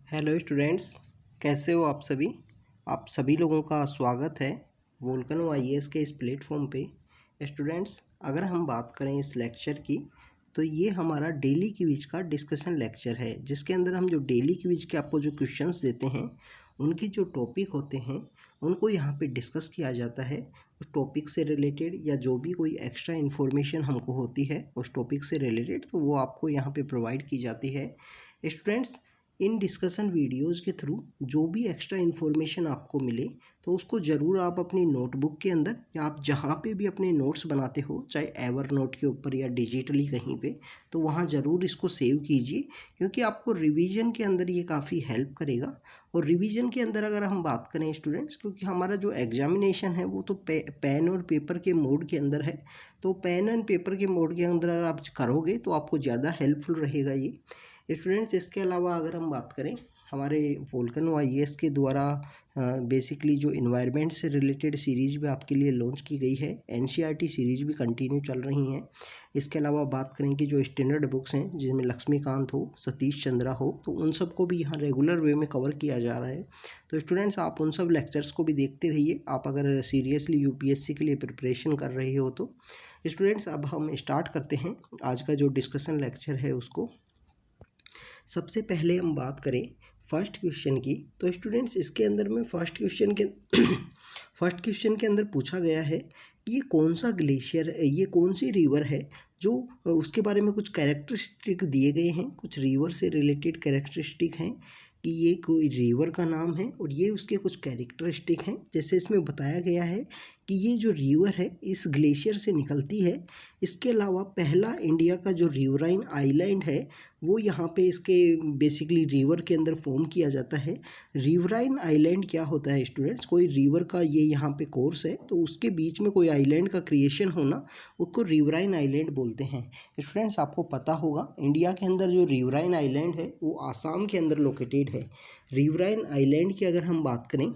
Hello students, कैसे हो आप सभी। आप सभी लोगों का स्वागत है वोल्केनो आईएएस के इस प्लेटफॉर्म पे। स्टूडेंट्स, अगर हम बात करें इस लेक्चर की तो ये हमारा डेली क्विज का डिस्कशन लेक्चर है, जिसके अंदर हम जो डेली क्विज के आपको जो क्वेश्चंस देते हैं उनके जो टॉपिक होते हैं उनको यहाँ पे डिस्कस किया जाता है। उस टॉपिक से रिलेटेड या जो भी कोई एक्स्ट्रा इन्फॉर्मेशन हमको होती है उस टॉपिक से रिलेटेड, तो वो आपको यहाँ पे प्रोवाइड की जाती है। स्टूडेंट्स, इन डिस्कशन वीडियोज़ के थ्रू जो भी एक्स्ट्रा इन्फॉर्मेशन आपको मिले तो उसको ज़रूर आप अपनी नोटबुक के अंदर या आप जहाँ पे भी अपने नोट्स बनाते हो, चाहे एवर नोट के ऊपर या डिजिटली कहीं पे, तो वहाँ ज़रूर इसको सेव कीजिए, क्योंकि आपको रिवीजन के अंदर ये काफ़ी हेल्प करेगा। और रिवीजन के अंदर अगर हम बात करें स्टूडेंट्स, क्योंकि हमारा जो एग्जामिनेशन है वो तो पेन और पेपर के मोड के अंदर है, तो पेन एंड पेपर के मोड के अंदर अगर आप करोगे तो आपको ज़्यादा हेल्पफुल रहेगा ये। स्टूडेंट्स, इसके अलावा अगर हम बात करें हमारे वोल्केनो आईएएस के द्वारा बेसिकली जो इन्वायरमेंट से रिलेटेड सीरीज़ भी आपके लिए लॉन्च की गई है, एनसीईआरटी सीरीज़ भी कंटिन्यू चल रही हैं। इसके अलावा बात करें कि जो स्टैंडर्ड बुक्स हैं जिसमें लक्ष्मीकांत हो, सतीश चंद्रा हो, तो उन सब को भी यहाँ रेगुलर वे में कवर किया जा रहा है। तो स्टूडेंट्स, आप उन सब लेक्चर्स को भी देखते रहिए, आप अगर सीरियसली यूपीएससी के लिए प्रिपरेशन कर रहे हो तो। स्टूडेंट्स, अब हम स्टार्ट करते हैं आज का जो डिस्कशन लेक्चर है उसको। सबसे पहले हम बात करें फर्स्ट क्वेश्चन की, तो स्टूडेंट्स इसके अंदर में फर्स्ट क्वेश्चन के अंदर पूछा गया है कि ये कौन सा ग्लेशियर है, ये कौन सी रिवर है, जो उसके बारे में कुछ कैरेक्टरिस्टिक दिए गए हैं, कुछ रिवर से रिलेटेड कैरेक्टरिस्टिक हैं कि ये कोई रिवर का नाम है और ये उसके कुछ कैरेक्टरिस्टिक हैं। जैसे इसमें बताया गया है कि ये जो रिवर है इस ग्लेशियर से निकलती है। इसके अलावा पहला इंडिया का जो रिवराइन आइलैंड है वो यहाँ पे इसके बेसिकली रिवर के अंदर फॉर्म किया जाता है। रिवराइन आइलैंड क्या होता है स्टूडेंट्स, कोई रिवर का ये यहाँ पे कोर्स है तो उसके बीच में कोई आइलैंड का क्रिएशन होना, उसको रिवराइन आइलैंड बोलते हैं। स्टूडेंट्स, आपको पता होगा इंडिया के अंदर जो रिवराइन आइलैंड है वो आसाम के अंदर लोकेटेड है। रिवराइन आइलैंड की अगर हम बात करें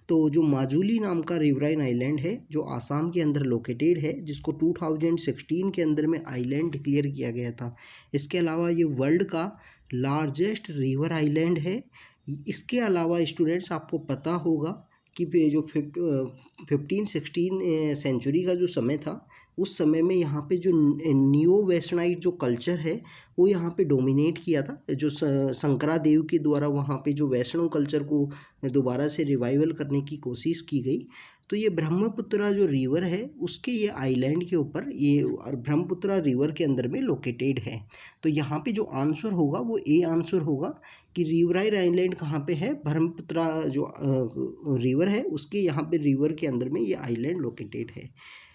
तो जो माजुली नाम का रिवराइन आइलैंड है जो आसाम के अंदर लोकेटेड है, जिसको 2016 के अंदर में आइलैंड डिक्लेयर किया गया था। इसके अलावा ये वर्ल्ड का लार्जेस्ट रिवर आइलैंड है। इसके अलावा स्टूडेंट्स, आपको पता होगा कि जो 15-16 सेंचुरी का जो समय था उस समय में यहाँ पे जो नियो वेस्टर्नाइट जो कल्चर है वो यहाँ पे डोमिनेट किया था। जो शंकरादेव के द्वारा वहाँ पे जो वैष्णव कल्चर को दोबारा से रिवाइवल करने की कोशिश की गई। तो ये ब्रह्मपुत्रा जो रिवर है उसके ये आइलैंड के ऊपर ये ब्रह्मपुत्रा रिवर के अंदर में लोकेटेड है। तो यहाँ पे जो आंसर होगा वो ए आंसर होगा कि रिवराइन आइलैंड कहाँ पे है, ब्रह्मपुत्रा जो रिवर है उसके यहाँ पे रिवर के अंदर में ये आइलैंड लोकेटेड है।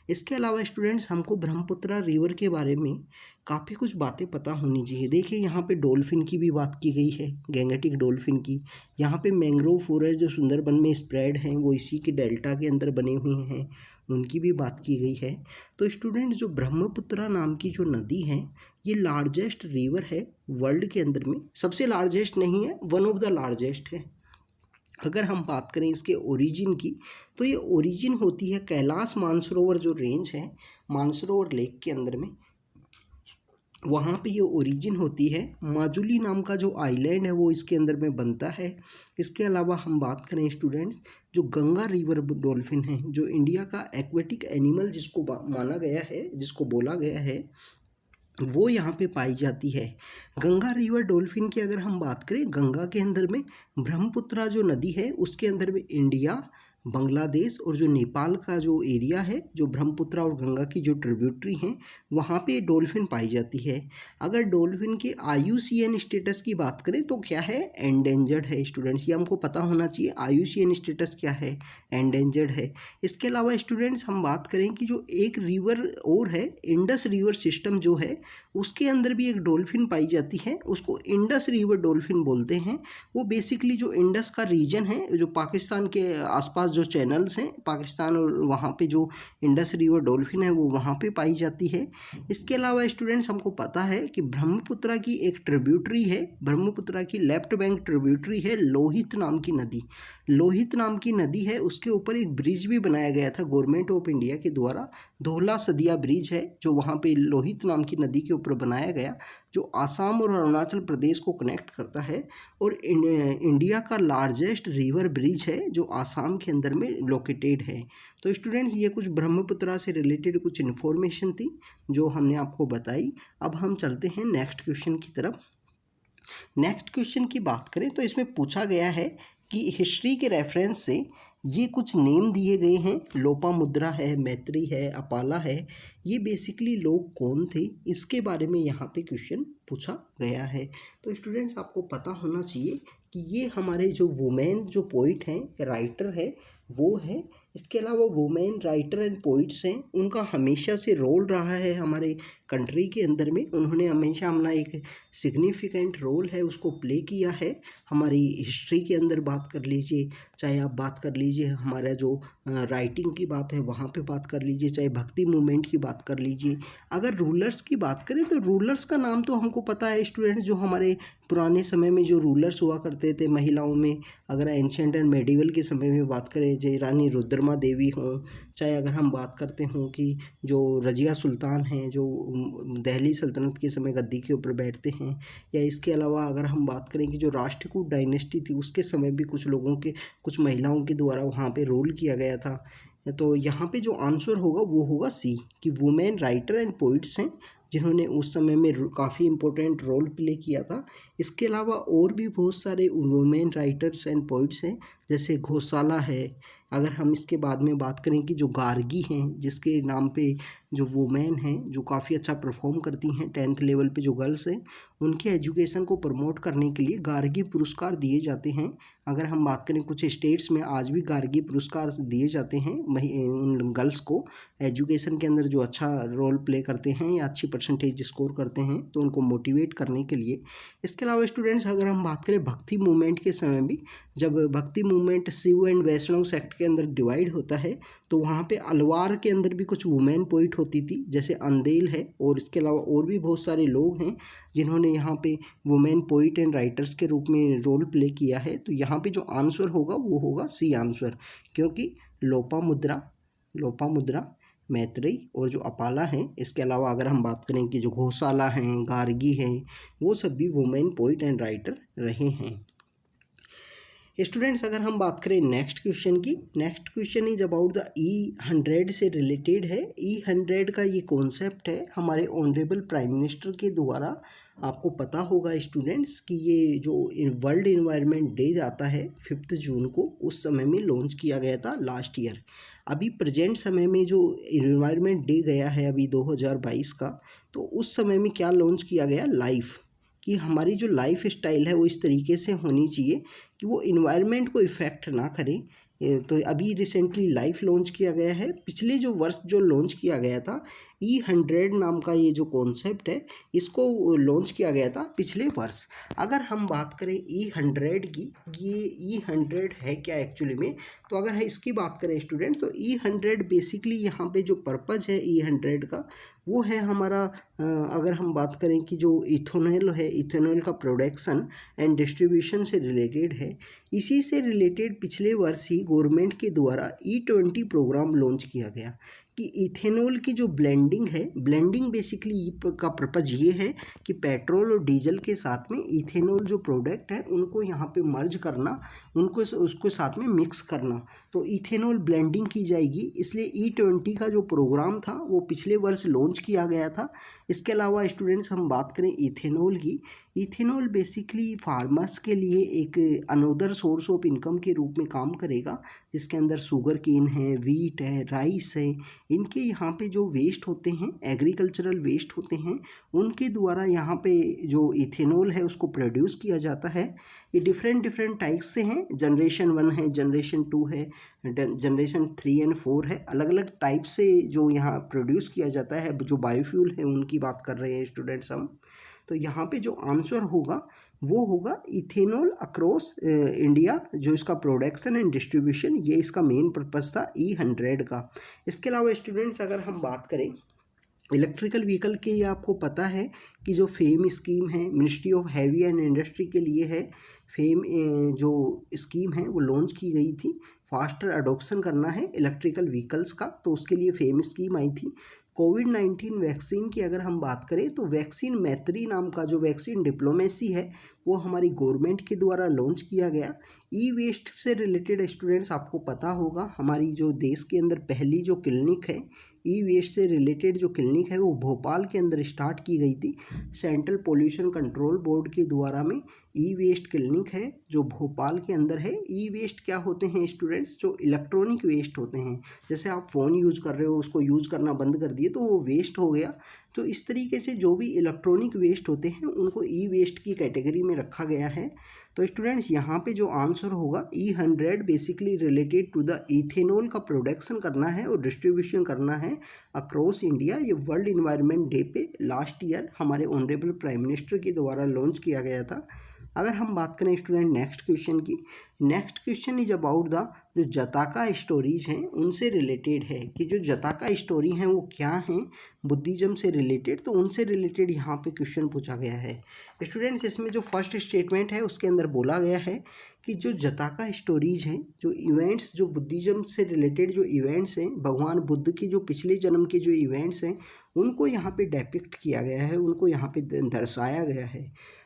इसके अलावा स्टूडेंट्स, हमको ब्रह्मपुत्रा रिवर के बारे में काफ़ी कुछ बातें पता होनी चाहिए। देखिए, यहाँ पे डॉल्फिन की भी बात की गई है, गैंगेटिक डॉल्फिन की। यहाँ पे मैंग्रोव फॉरेस्ट जो सुंदरबन में स्प्रेड हैं वो इसी के डेल्टा के अंदर बने हुए हैं, उनकी भी बात की गई है। तो स्टूडेंट्स, जो ब्रह्मपुत्रा नाम की जो नदी है ये लार्जेस्ट रिवर है वर्ल्ड के अंदर में। सबसे लार्जेस्ट नहीं है, वन ऑफ द लार्जेस्ट है। अगर हम बात करें इसके ओरिजिन की तो ये ओरिजिन होती है कैलाश मानसरोवर जो रेंज है, मानसरोवर लेक के अंदर में, वहाँ पे ये ओरिजिन होती है। माजुली नाम का जो आइलैंड है वो इसके अंदर में बनता है। इसके अलावा हम बात करें स्टूडेंट्स, जो गंगा रिवर डॉल्फिन है, जो इंडिया का एक्वेटिक एनिमल जिसको माना गया है, जिसको बोला गया है, वो यहाँ पे पाई जाती है। गंगा रिवर डॉल्फिन की अगर हम बात करें, गंगा के अंदर में ब्रह्मपुत्रा जो नदी है उसके अंदर में इंडिया, बांग्लादेश और जो नेपाल का जो एरिया है, जो ब्रह्मपुत्रा और गंगा की जो ट्रिब्यूटरी हैं वहाँ पे डॉल्फिन पाई जाती है। अगर डॉल्फिन के IUCN स्टेटस की बात करें तो क्या है, एंडेंजर्ड है। स्टूडेंट्स, ये हमको पता होना चाहिए, IUCN स्टेटस क्या है, एंडेंजर्ड है। इसके अलावा स्टूडेंट्स, हम बात करें कि जो एक रिवर और है, इंडस रिवर सिस्टम जो है उसके अंदर भी एक डॉल्फिन पाई जाती है, उसको इंडस रिवर डॉल्फिन बोलते हैं। वो बेसिकली जो इंडस का रीजन है, जो पाकिस्तान के आसपास जो चैनल्स हैं पाकिस्तान, और वहाँ पे जो इंडस रिवर डॉल्फिन है वो वहाँ पे पाई जाती है। इसके अलावा स्टूडेंट्स, हमको पता है कि ब्रह्मपुत्रा की एक ट्रिब्यूटरी है, ब्रह्मपुत्रा की लेफ्ट बैंक ट्रिब्यूटरी है लोहित नाम की नदी। लोहित नाम की नदी है, उसके ऊपर एक ब्रिज भी बनाया गया था गवर्नमेंट ऑफ इंडिया के द्वारा, धौला सदिया ब्रिज है जो वहाँ पे लोहित नाम की नदी के ऊपर बनाया गया, जो आसाम और अरुणाचल प्रदेश को कनेक्ट करता है, और इंडिया का लार्जेस्ट रिवर ब्रिज है जो आसाम के अंदर में लोकेटेड है। तो स्टूडेंट्स, ये कुछ ब्रह्मपुत्रा से रिलेटेड कुछ इन्फॉर्मेशन थी जो हमने आपको बताई। अब हम चलते हैं नेक्स्ट क्वेश्चन की तरफ। नेक्स्ट क्वेश्चन की बात करें तो इसमें पूछा गया है कि हिस्ट्री के रेफरेंस से ये कुछ नेम दिए गए हैं, लोपामुद्रा है, मैत्री है, अपाला है, ये बेसिकली लोग कौन थे, इसके बारे में यहाँ पे क्वेश्चन पूछा गया है। तो स्टूडेंट्स, आपको पता होना चाहिए कि ये हमारे जो वुमेन जो पोइट हैं, राइटर है, वो है। इसके अलावा वुमेन राइटर एंड पोइट्स हैं, उनका हमेशा से रोल रहा है हमारे कंट्री के अंदर में, उन्होंने हमेशा अपना एक सिग्निफिकेंट रोल है उसको प्ले किया है। हमारी हिस्ट्री के अंदर बात कर लीजिए, चाहे आप बात कर लीजिए हमारा जो राइटिंग की बात है वहाँ पे बात कर लीजिए, चाहे भक्ति मूवमेंट की बात कर लीजिए। अगर रूलर्स की बात करें तो रूलर्स का नाम तो हमको पता है स्टूडेंट्स, जो हमारे पुराने समय में जो रूलर्स हुआ करते थे महिलाओं में, अगर एंशिएंट एंड मेडिवल के समय में बात करें, जय रानी रुद्रमा देवी हों, चाहे अगर हम बात करते हों कि जो रजिया सुल्तान हैं जो दिल्ली सल्तनत के समय गद्दी के ऊपर बैठते हैं, या इसके अलावा अगर हम बात करें कि जो राष्ट्रकूट डायनेस्टी थी उसके समय भी कुछ लोगों के, कुछ महिलाओं के द्वारा वहाँ पे रोल किया गया था। तो यहाँ पे जो आंसर होगा वो होगा सी, कि वुमेन राइटर एंड पोइट्स हैं जिन्होंने उस समय में काफ़ी इम्पोर्टेंट रोल प्ले किया था। इसके अलावा और भी बहुत सारे वुमेन राइटर्स एंड पोइट्स हैं, जैसे घोसाला है। अगर हम इसके बाद में बात करें कि जो गार्गी हैं, जिसके नाम पे जो वुमेन हैं जो काफ़ी अच्छा परफॉर्म करती हैं 10th लेवल पे, जो गर्ल्स हैं उनके एजुकेशन को प्रमोट करने के लिए गार्गी पुरस्कार दिए जाते हैं। अगर हम बात करें कुछ स्टेट्स में आज भी गार्गी पुरस्कार दिए जाते हैं उन गर्ल्स को एजुकेशन के अंदर जो अच्छा रोल प्ले करते हैं या अच्छी परसेंटेज स्कोर करते हैं, तो उनको मोटिवेट करने के लिए। इसके अलावा स्टूडेंट्स, अगर हम बात करें भक्ति मूवमेंट के समय भी, जब bhakti movement Shiva and Vaishnava sect के अंदर डिवाइड होता है, तो वहाँ पे अलवार के अंदर भी कुछ वुमेन पोइट होती थी, जैसे अंदेल है, और इसके अलावा और भी बहुत सारे लोग हैं जिन्होंने यहाँ पे वुमेन पोइट एंड राइटर्स के रूप में रोल प्ले किया है। तो यहाँ पे जो आंसर होगा वो होगा सी आंसर, क्योंकि लोपामुद्रा, मैत्रेयी और जो अपाला हैं, इसके अलावा अगर हम बात करें कि जो घोसाला हैं, गार्गी हैं, वो सब भी वुमेन पोइट एंड राइटर रहे हैं। स्टूडेंट्स, अगर हम बात करें नेक्स्ट क्वेश्चन की, next question is about the E100 से रिलेटेड है। E100 का ये कॉन्सेप्ट है हमारे ऑनरेबल प्राइम मिनिस्टर के द्वारा। आपको पता होगा स्टूडेंट्स कि ये जो वर्ल्ड इन्वायरमेंट डे आता है 5 जून को, उस समय में लॉन्च किया गया था लास्ट ईयर। अभी प्रेजेंट समय में जो इन्वायरमेंट डे गया है अभी 2022 का, तो उस समय में क्या लॉन्च किया गया, लाइफ, कि हमारी जो लाइफ स्टाइल है वो इस तरीके से होनी चाहिए कि वो इन्वायरमेंट को इफ़ेक्ट ना करे। तो अभी रिसेंटली लाइफ लॉन्च किया गया है। पिछले जो वर्ष जो लॉन्च किया गया था E100 नाम का ये जो कॉन्सेप्ट है, इसको लॉन्च किया गया था पिछले वर्ष। अगर हम बात करें E100 की, ये E100 है क्या एक्चुअली में, तो अगर है इसकी बात करें स्टूडेंट, तो E100 बेसिकली यहाँ पे जो पर्पज़ है E100 का, वो है हमारा अगर हम बात करें कि जो इथेनॉल है, इथेनॉल का प्रोडक्शन एंड डिस्ट्रीब्यूशन से रिलेटेड है। इसी से रिलेटेड पिछले वर्ष ही गवर्नमेंट के द्वारा E20 प्रोग्राम लॉन्च किया गया कि इथेनॉल की जो ब्लेंडिंग है, ब्लेंडिंग बेसिकली का पर्पज़ ये है कि पेट्रोल और डीजल के साथ में इथेनॉल जो प्रोडक्ट है उनको यहाँ पे मर्ज करना, उनको उसके साथ में मिक्स करना, तो इथेनॉल ब्लेंडिंग की जाएगी। इसलिए E20 का जो प्रोग्राम था वो पिछले वर्ष लॉन्च किया गया था। इसके अलावा स्टूडेंट्स, हम बात करें इथेनॉल की, इथेनॉल बेसिकली फार्मर्स के लिए एक अनदर सोर्स ऑफ इनकम के रूप में काम करेगा, जिसके अंदर शुगर केन है, वीट है, राइस है। इनके यहाँ पे जो वेस्ट होते हैं, एग्रीकल्चरल वेस्ट होते हैं, उनके द्वारा यहाँ पे जो इथेनॉल है उसको प्रोड्यूस किया जाता है। ये डिफरेंट टाइप्स से हैं, जनरेशन 1 है, जनरेशन 2 है, जनरेशन 3 एंड 4 है। अलग अलग टाइप से जो यहाँ प्रोड्यूस किया जाता है, जो बायोफ्यूल है उनकी बात कर रहे हैं स्टूडेंट्स हम। तो यहाँ पे जो आंसर होगा वो होगा इथेनॉल अक्रॉस इंडिया, जो इसका प्रोडक्शन एंड डिस्ट्रीब्यूशन, ये इसका मेन पर्पस था E100 का। इसके अलावा स्टूडेंट्स, अगर हम बात करें इलेक्ट्रिकल व्हीकल के ये आपको पता है कि जो फेम स्कीम है ministry of heavy and industry के लिए है, फेम जो स्कीम है वो लॉन्च की गई थी, फास्टर अडोप्शन करना है इलेक्ट्रिकल व्हीकल्स का, तो उसके लिए फेम स्कीम आई थी। कोविड-19 वैक्सीन की अगर हम बात करें तो वैक्सीन मैत्री नाम का जो वैक्सीन डिप्लोमेसी है वो हमारी गवर्नमेंट के द्वारा लॉन्च किया गया। ई वेस्ट से रिलेटेड स्टूडेंट्स आपको पता होगा हमारी जो देश के अंदर पहली जो क्लिनिक है ई वेस्ट से रिलेटेड जो क्लिनिक है वो भोपाल के अंदर स्टार्ट की गई थी। सेंट्रल पोल्यूशन कंट्रोल बोर्ड के द्वारा में ई वेस्ट क्लिनिक है जो भोपाल के अंदर है। ई वेस्ट क्या होते हैं स्टूडेंट्स, जो इलेक्ट्रॉनिक वेस्ट होते हैं, जैसे आप फ़ोन यूज कर रहे हो उसको यूज करना बंद कर दिए तो वो वेस्ट हो गया। तो इस तरीके से जो भी इलेक्ट्रॉनिक वेस्ट होते हैं उनको ई वेस्ट की कैटेगरी में रखा गया है। तो स्टूडेंट्स यहाँ पे जो आंसर होगा E100 basically related to the ethanol का प्रोडक्शन करना है और डिस्ट्रीब्यूशन करना है अक्रॉस इंडिया। ये वर्ल्ड इन्वायरमेंट डे पे लास्ट ईयर हमारे ऑनरेबल प्राइम मिनिस्टर के द्वारा लॉन्च किया गया था। अगर हम बात करें स्टूडेंट नेक्स्ट क्वेश्चन की, next question is about the जो जताका स्टोरीज हैं उनसे रिलेटेड है कि जो जताका स्टोरी हैं वो क्या हैं बुद्धिज्म से रिलेटेड, तो उनसे रिलेटेड यहाँ पे क्वेश्चन पूछा गया है। स्टूडेंट्स इसमें जो फर्स्ट स्टेटमेंट है उसके अंदर बोला गया है कि जो जताका स्टोरीज हैं, जो इवेंट्स जो बुद्धिज्म से रिलेटेड जो इवेंट्स हैं, भगवान बुद्ध के जो पिछले जन्म के जो इवेंट्स हैं उनको यहाँ पे डेपिक्ट किया गया है, उनको यहाँ पे दर्शाया गया है।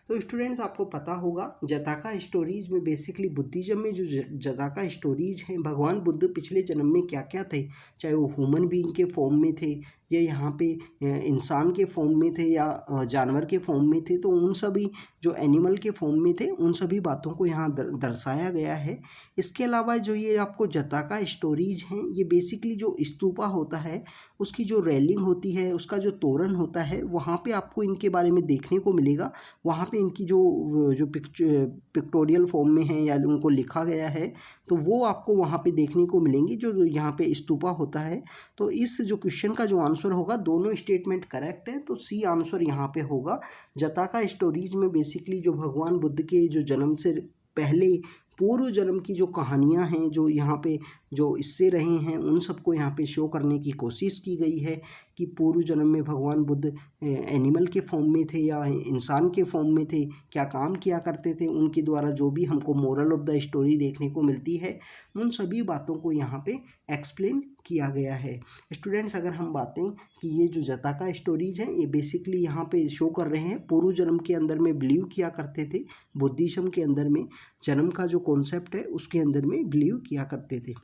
तो स्टूडेंट्स आपको पता होगा जताका स्टोरीज में बेसिकली बुद्धिज्म में जो जताका स्टोरीज हैं, भगवान बुद्ध पिछले जन्म में क्या क्या थे, चाहे वो ह्यूमन बीइंग के फॉर्म में थे या यहाँ पे इंसान के फॉर्म में थे या जानवर के फॉर्म में थे, तो उन सभी जो एनिमल के फॉर्म में थे उन सभी बातों को यहाँ दर्शाया गया है। इसके अलावा जो ये आपको जताका स्टोरीज हैं ये बेसिकली जो स्तूपा होता है उसकी जो रेलिंग होती है, उसका जो तोरण होता है, वहाँ पे आपको इनके बारे में देखने को मिलेगा। वहाँ पे इनकी जो पिक्टोरियल फॉर्म में है या उनको लिखा गया है तो वो आपको वहाँ पे देखने को मिलेंगी जो यहाँ पे स्तूपा होता है। तो इस जो क्वेश्चन का जो आंसर होगा, दोनों स्टेटमेंट करेक्ट है, तो सी आंसर यहाँ पे होगा। जताका स्टोरीज में बेसिकली जो भगवान बुद्ध के जो जन्म से पहले पूर्व जन्म की जो कहानियाँ हैं जो यहाँ पे जो इससे रहे हैं उन सबको यहाँ पे शो करने की कोशिश की गई है कि पूर्व जन्म में भगवान बुद्ध एनिमल के फॉर्म में थे या इंसान के फॉर्म में थे, क्या काम किया करते थे, उनके द्वारा जो भी हमको मोरल ऑफ द स्टोरी देखने को मिलती है उन सभी बातों को यहाँ पे एक्सप्लेन किया गया है। स्टूडेंट्स अगर हम बातें कि ये जो जताका स्टोरीज हैं ये बेसिकली यहाँ पे शो कर रहे हैं पूर्व जन्म के अंदर में बिलीव किया करते थे, बुद्धिज्म के अंदर में जन्म का जो कॉन्सेप्ट है उसके अंदर में बिलीव किया करते थे।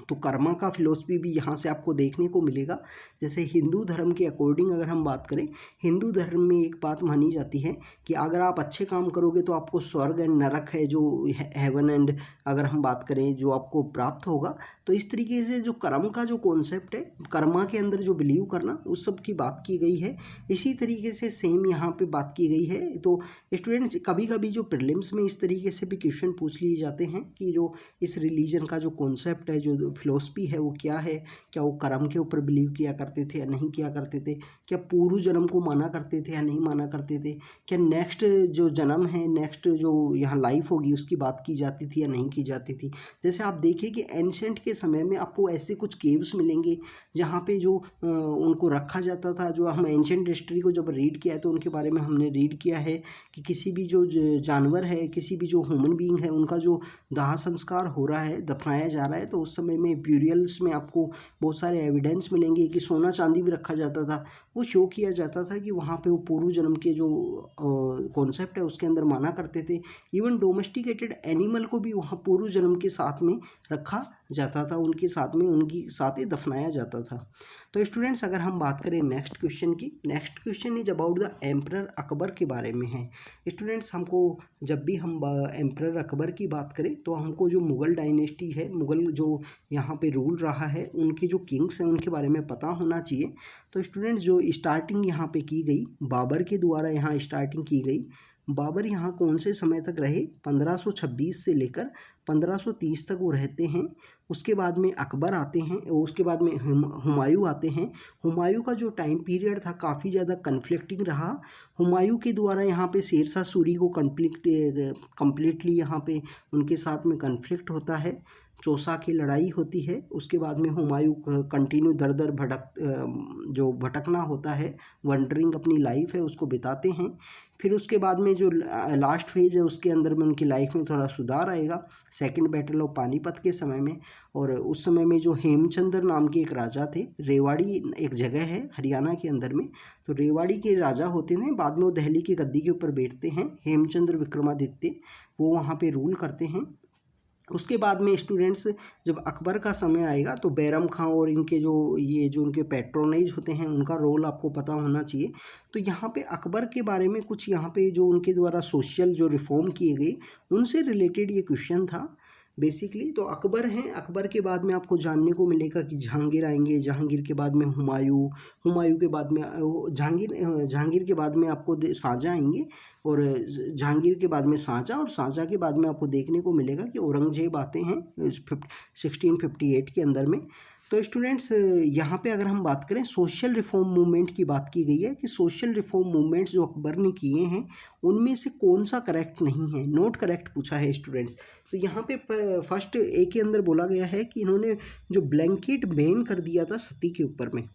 तो कर्मा का फिलोसफी भी यहाँ से आपको देखने को मिलेगा। जैसे हिंदू धर्म के अकॉर्डिंग अगर हम बात करें, हिंदू धर्म में एक बात मानी जाती है कि अगर आप अच्छे काम करोगे तो आपको स्वर्ग एंड नरक है जो हेवन एंड अगर हम बात करें जो आपको प्राप्त होगा। तो इस तरीके से जो कर्म का जो कॉन्सेप्ट है, कर्मा के अंदर जो बिलीव करना, उस सब की बात की गई है। इसी तरीके से सेम यहाँ पे बात की गई है। तो स्टूडेंट्स कभी कभी जो प्रीलिम्स में इस तरीके से भी क्वेश्चन पूछ लिए जाते हैं कि जो इस रिलीजन का जो कॉन्सेप्ट है, जो फिलोसफी है वो क्या है, क्या वो कर्म के ऊपर बिलीव किया करते थे या नहीं किया करते थे, क्या पूर्व जन्म को माना करते थे या नहीं माना करते थे, क्या नेक्स्ट जो जन्म है, नेक्स्ट जो यहाँ लाइफ होगी उसकी बात की जाती थी या नहीं की जाती थी। जैसे आप देखिए कि एंशेंट के समय में आपको ऐसे कुछ केव्स मिलेंगे जहाँ पे जो उनको रखा जाता था। जो हम एंशेंट हिस्ट्री को जब रीड किया है तो उनके बारे में हमने रीड किया है कि किसी भी जो जानवर है, किसी भी जो ह्यूमन बीइंग है, उनका जो दाह संस्कार हो रहा है, दफनाया जा रहा है, तो उस समय में ब्यूरियल्स में आपको बहुत सारे एविडेंस मिलेंगे कि सोना चांदी भी रखा जाता था। वो शो किया जाता था कि वहाँ पे वो पूर्व जन्म के जो कॉन्सेप्ट है उसके अंदर माना करते थे। इवन डोमेस्टिकेटेड एनिमल को भी वहाँ पूर्व जन्म के साथ में रखा जाता था, उनके साथ में उनकी साथ ही दफनाया जाता था। तो स्टूडेंट्स अगर हम बात करें नेक्स्ट क्वेश्चन की, next question is about the emperor Akbar के बारे में है। स्टूडेंट्स हमको जब भी हम एम्परर अकबर की बात करें तो हमको जो मुग़ल डायनेस्टी है, मुग़ल जो यहाँ पे रूल रहा है, उनके जो किंग्स हैं उनके बारे में पता होना चाहिए। तो स्टूडेंट्स जो स्टार्टिंग यहाँ पे की गई बाबर के द्वारा, यहाँ स्टार्टिंग की गई। बाबर यहाँ कौन से समय तक रहे? 1526 से लेकर 1530 तक वो रहते हैं। उसके बाद में अकबर आते हैं, उसके बाद में हुमायूं आते हैं। हुमायूं का जो टाइम पीरियड था काफ़ी ज़्यादा कन्फ्लिक्टिंग रहा। हुमायूं के द्वारा यहाँ पे शेरशाह सूरी को कम्प्लीटली यहाँ पे उनके साथ में कन्फ्लिक्ट होता है। चौसा की लड़ाई होती है। उसके बाद में हुमायूं कंटिन्यू दर दर जो भटकना होता है, वंडरिंग अपनी लाइफ है उसको बिताते हैं। फिर उसके बाद में जो लास्ट फेज है उसके अंदर में उनकी लाइफ में थोड़ा सुधार आएगा सेकंड बैटल ऑफ पानीपत के समय में। और उस समय में जो हेमचंद्र नाम के एक राजा थे, रेवाड़ी एक जगह है हरियाणा के अंदर में, तो रेवाड़ी के राजा होते हैं, बाद में वो दिल्ली की गद्दी के ऊपर बैठते हैं। हेमचंद्र विक्रमादित्य वो वहाँ पे रूल करते हैं। उसके बाद में स्टूडेंट्स जब अकबर का समय आएगा तो बैरम खां और इनके जो उनके पैट्रोनाइज होते हैं उनका रोल आपको पता होना चाहिए। तो यहाँ पे अकबर के बारे में कुछ यहाँ पे जो उनके द्वारा सोशल जो रिफॉर्म किए गए उनसे रिलेटेड ये क्वेश्चन था बेसिकली। तो अकबर हैं, अकबर के बाद में आपको जानने को मिलेगा कि जहांगीर आएंगे, जहांगीर के बाद में हुमायूं, हुमायूं के बाद में जहांगीर के बाद में आपको शाहजहाँ आएंगे, और जहांगीर के बाद में शाहजहाँ, और शाहजहाँ के बाद में आपको देखने को मिलेगा कि औरंगजेब आते हैं 1658 के अंदर में। तो स्टूडेंट्स यहाँ पे अगर हम बात करें सोशल रिफॉर्म मूवमेंट की बात की गई है कि सोशल रिफॉर्म मूवमेंट्स जो अकबर ने किए हैं उनमें से कौन सा करेक्ट नहीं है, नोट करेक्ट पूछा है स्टूडेंट्स। तो यहाँ पे फर्स्ट ए के अंदर बोला गया है कि इन्होंने जो ब्लैंकेट बैन कर दिया था सती के ऊपर में।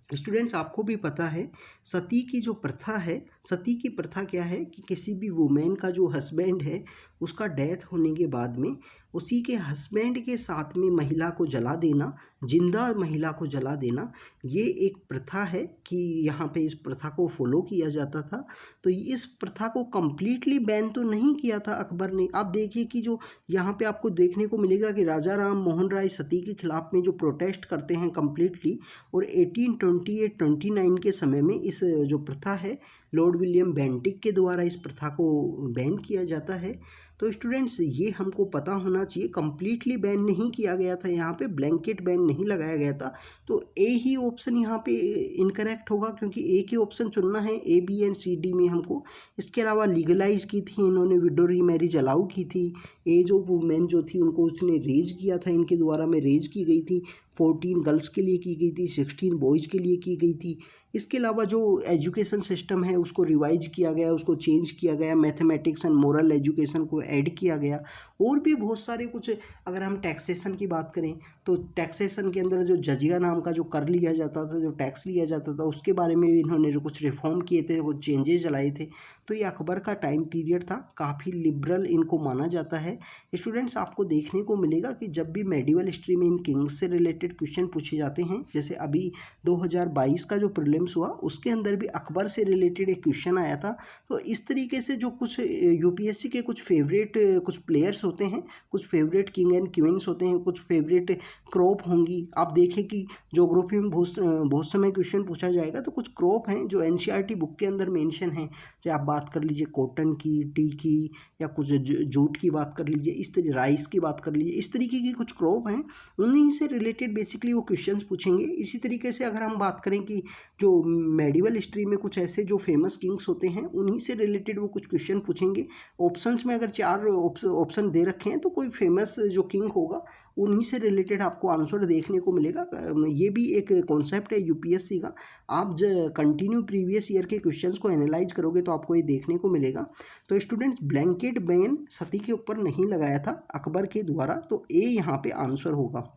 स्टूडेंट्स आपको भी पता है सती की जो प्रथा है, सती की प्रथा क्या है कि किसी भी वुमेन का जो हस्बैंड है उसका डेथ होने के बाद में उसी के हस्बैंड के साथ में महिला को जला देना, जिंदा महिला को जला देना, ये एक प्रथा है कि यहाँ पे इस प्रथा को फॉलो किया जाता था। तो इस प्रथा को कम्प्लीटली बैन तो नहीं किया था अकबर ने। आप देखिए कि जो यहाँ पे आपको देखने को मिलेगा कि राजा राम मोहन राय सती के खिलाफ में जो प्रोटेस्ट करते हैं कम्प्लीटली, और 1828-29 के समय में इस जो प्रथा है लॉर्ड विलियम बेंटिक के द्वारा इस प्रथा को बैन किया जाता है। तो स्टूडेंट्स ये हमको पता होना चाहिए, कम्प्लीटली बैन नहीं किया गया था, यहाँ पे ब्लैंकेट बैन नहीं लगाया गया था। तो ए ही ऑप्शन यहाँ पे इनकरेक्ट होगा क्योंकि ए के ऑप्शन चुनना है A B and C D में हमको। इसके अलावा लीगलाइज की थी इन्होंने, विडो री मैरिज अलाउ की थी, ए जो वुमेन जो थी उनको उसने रेज किया था, इनके द्वारा में रेज की गई थी, 14 गर्ल्स के लिए की गई थी, 16 बॉयज़ के लिए की गई थी। इसके अलावा जो एजुकेशन सिस्टम है उसको रिवाइज किया गया, उसको चेंज किया गया, मैथमेटिक्स एंड मोरल एजुकेशन को ऐड किया गया, और भी बहुत सारे कुछ। अगर हम टैक्सेशन की बात करें तो टैक्सेशन के अंदर जो जजिया नाम का जो कर लिया जाता था, जो टैक्स लिया जाता था, उसके बारे में भी इन्होंने कुछ रिफॉर्म किए थे, कुछ चेंजेस लाए थे। तो ये अकबर का टाइम पीरियड था, काफ़ी लिबरल इनको माना जाता है। स्टूडेंट्स आपको देखने को मिलेगा कि जब भी मेडिवल हिस्ट्री में इन किंग्स से रिलेटेड क्वेश्चन पूछे जाते हैं, जैसे अभी 2022 का जो प्रीलिम्स हुआ उसके अंदर भी अकबर से रिलेटेड एक क्वेश्चन आया था। तो इस तरीके से जो कुछ यूपीएससी के कुछ फेवरेट कुछ प्लेयर्स होते हैं, कुछ फेवरेट किंग एंड क्वींस होते हैं, कुछ फेवरेट क्रॉप होंगी। आप देखें कि ज्योग्राफी में बहुत समय क्वेश्चन पूछा जाएगा, तो कुछ क्रॉप हैं जो एनसीईआरटी बुक के अंदर मेंशन है। चाहे आप बात कर लीजिए कॉटन की, टी की, या कुछ जूट की बात कर लीजिए, इस तरह राइस की बात कर लीजिए, इस तरीके की कुछ क्रॉप हैं, उन्हीं से रिलेटेड बेसिकली वो क्वेश्चंस पूछेंगे। इसी तरीके से अगर हम बात करें कि जो मेडिवल हिस्ट्री में कुछ ऐसे जो फेमस किंग्स होते हैं उन्हीं से रिलेटेड वो कुछ क्वेश्चन पूछेंगे। ऑप्शंस में अगर 4 ऑप्शन दे रखे हैं तो कोई फेमस जो किंग होगा उन्हीं से रिलेटेड आपको आंसर देखने को मिलेगा। ये भी एक कॉन्सेप्ट है यूपीएससी का। आप कंटिन्यू प्रीवियस ईयर के क्वेश्चंस को एनालाइज करोगे तो आपको ये देखने को मिलेगा। तो स्टूडेंट्स ब्लैंकेट बैन सती के ऊपर नहीं लगाया था अकबर के द्वारा, तो ए यहाँ पे आंसर होगा।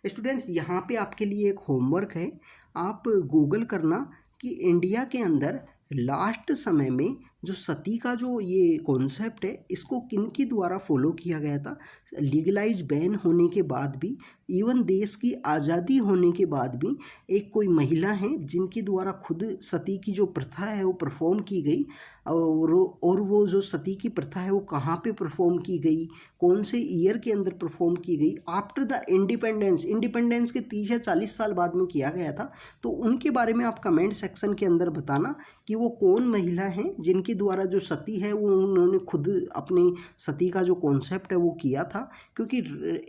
स्टूडेंट्स यहाँ पे आपके लिए एक होमवर्क है, आप गूगल करना कि इंडिया के अंदर लास्ट समय में जो सती का जो ये कॉन्सेप्ट है इसको किन के द्वारा फॉलो किया गया था। लीगलाइज बैन होने के बाद भी, इवन देश की आज़ादी होने के बाद भी एक कोई महिला हैं जिनके द्वारा खुद सती की जो प्रथा है वो परफॉर्म की गई, और वो जो सती की प्रथा है वो कहाँ पे परफॉर्म की गई, कौन से ईयर के अंदर परफॉर्म की गई, आफ्टर द इंडिपेंडेंस के 30 या 40 साल बाद में किया गया था। तो उनके बारे में आप कमेंट सेक्शन के अंदर बताना कि वो कौन महिला हैं जिनके द्वारा जो सती है वो उन्होंने खुद अपनी सती का जो कॉन्सेप्ट है वो किया था। क्योंकि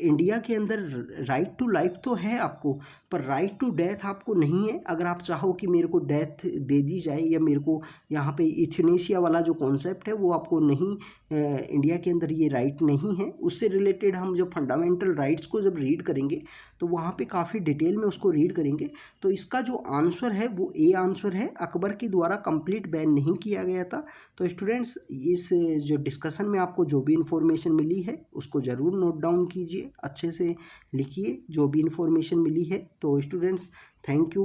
इंडिया के अंदर राइट टू लाइफ तो है आपको, पर राइट टू डेथ आपको नहीं है। अगर आप चाहो कि मेरे को डेथ दे दी जाए या मेरे को यहाँ पे इथेनेसिया एशिया वाला जो कॉन्सेप्ट है वो आपको नहीं, इंडिया के अंदर ये राइट नहीं है। उससे रिलेटेड हम जब फंडामेंटल राइट्स को जब रीड करेंगे तो वहाँ पे काफ़ी डिटेल में उसको रीड करेंगे। तो इसका जो आंसर है वो ए आंसर है, अकबर के द्वारा कंप्लीट बैन नहीं किया गया था। तो स्टूडेंट्स, इस जो डिस्कशन में आपको जो भी इन्फॉर्मेशन मिली है उसको ज़रूर नोट डाउन कीजिए, अच्छे से लिखिए जो भी इन्फॉर्मेशन मिली है। तो students, thank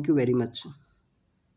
you very much.